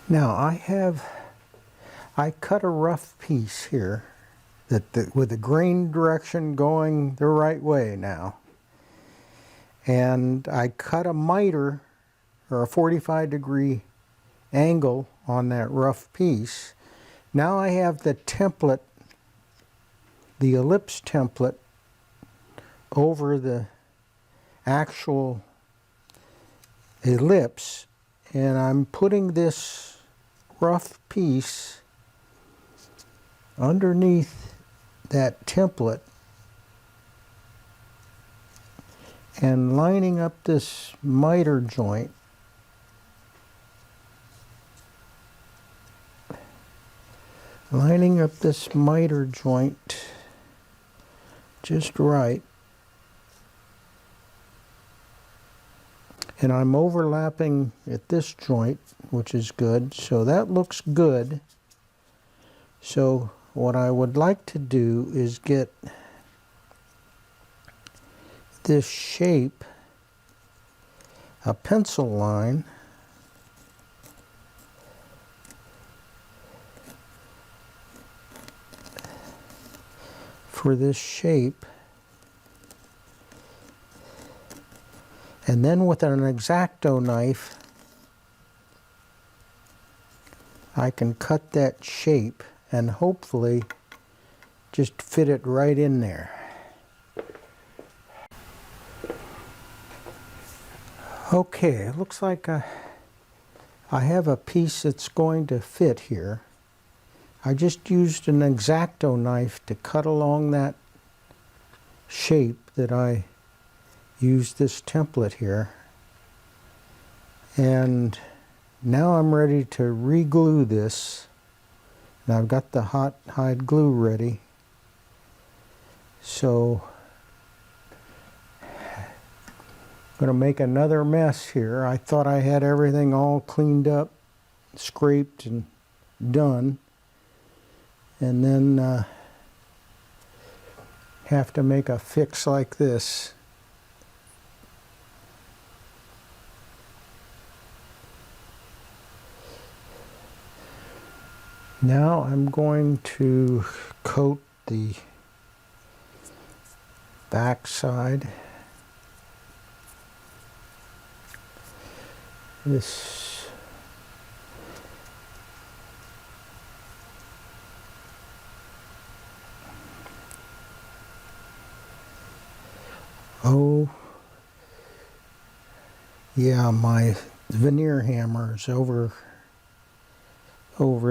Now I cut a rough piece here with the grain direction going the right way now. And I cut a miter or a 45-degree angle on that rough piece. Now I have the template, the ellipse template, over the actual ellipse, and I'm putting this rough piece underneath that template and lining up this miter joint just right. And I'm overlapping at this joint, which is good. So that looks good. So what I would like to do is get this shape, a pencil line, for this shape. And then with an X-Acto knife, I can cut that shape and hopefully just fit it right in there. Okay, it looks like I have a piece that's going to fit here. I just used an X-Acto knife to cut along that shape that I used this template here. And now I'm ready to re-glue this. And I've got the hot hide glue ready. So I'm going to make another mess here. I thought I had everything all cleaned up, scraped and done. And then have to make a fix like this. Now I'm going to coat the back side. This yeah, my veneer hammer is over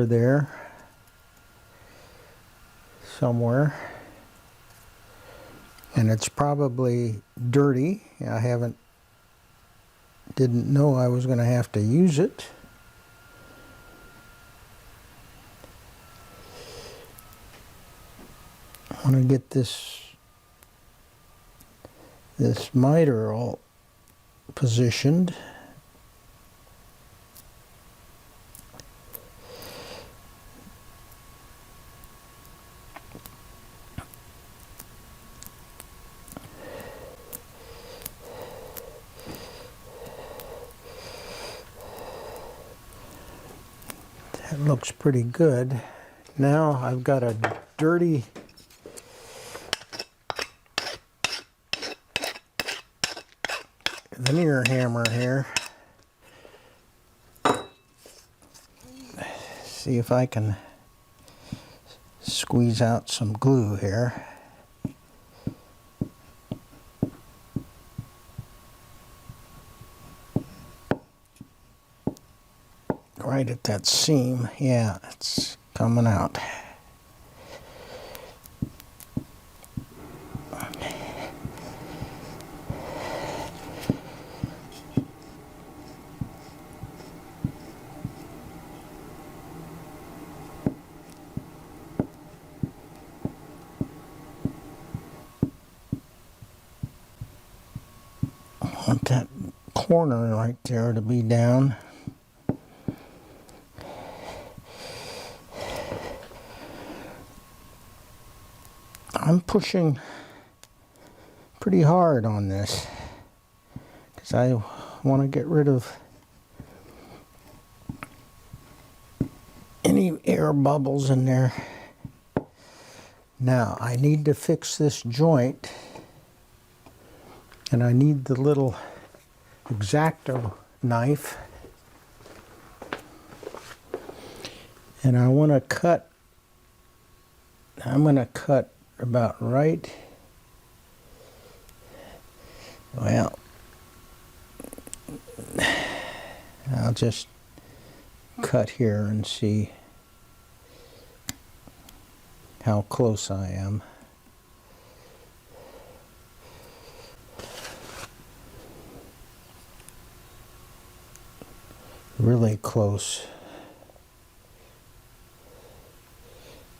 there somewhere, and it's probably dirty. I didn't know I was going to have to use it. I want to get this miter all positioned. That looks pretty good. Now I've got a dirty veneer hammer here. See if I can squeeze out some glue here. Right at that seam. Yeah, it's coming out. I want that corner right there to be down. I'm pushing pretty hard on this because I want to get rid of any air bubbles in there. Now I need to fix this joint, and I need the little X-Acto knife, and I want to cut. I'm going to cut about right. Well, I'll just cut here and see how close I am. Really close.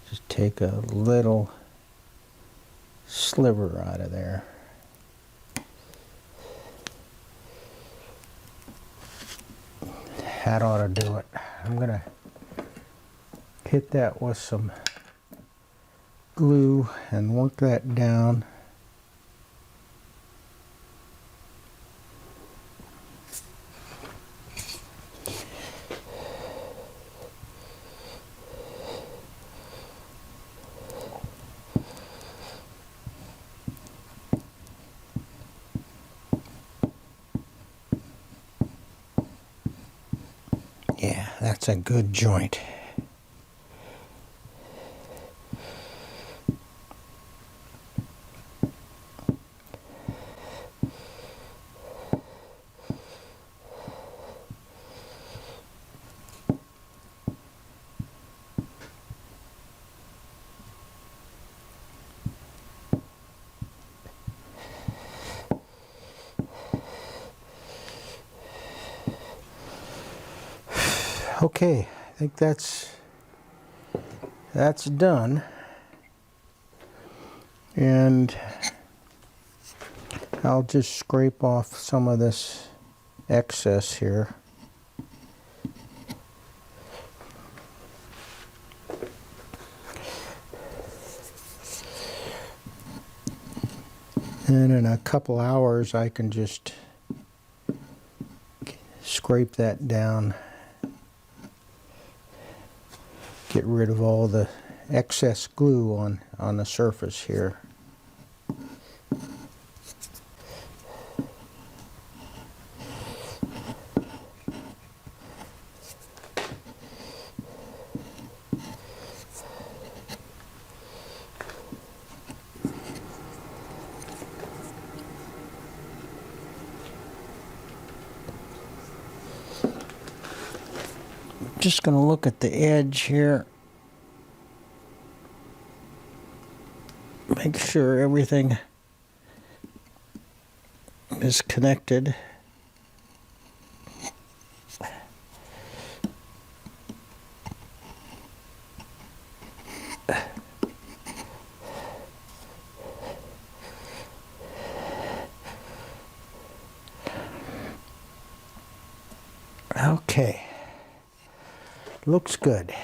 Just take a little sliver out of there. That ought to do it. I'm gonna hit that with some glue and work that down. Yeah, that's a good joint. Okay, I think that's done. And I'll just scrape off some of this excess here. And in a couple hours I can just scrape that down. Get rid of all the excess glue on the surface here. Just going to look at the edge here. Make sure everything is connected. Okay. Looks good.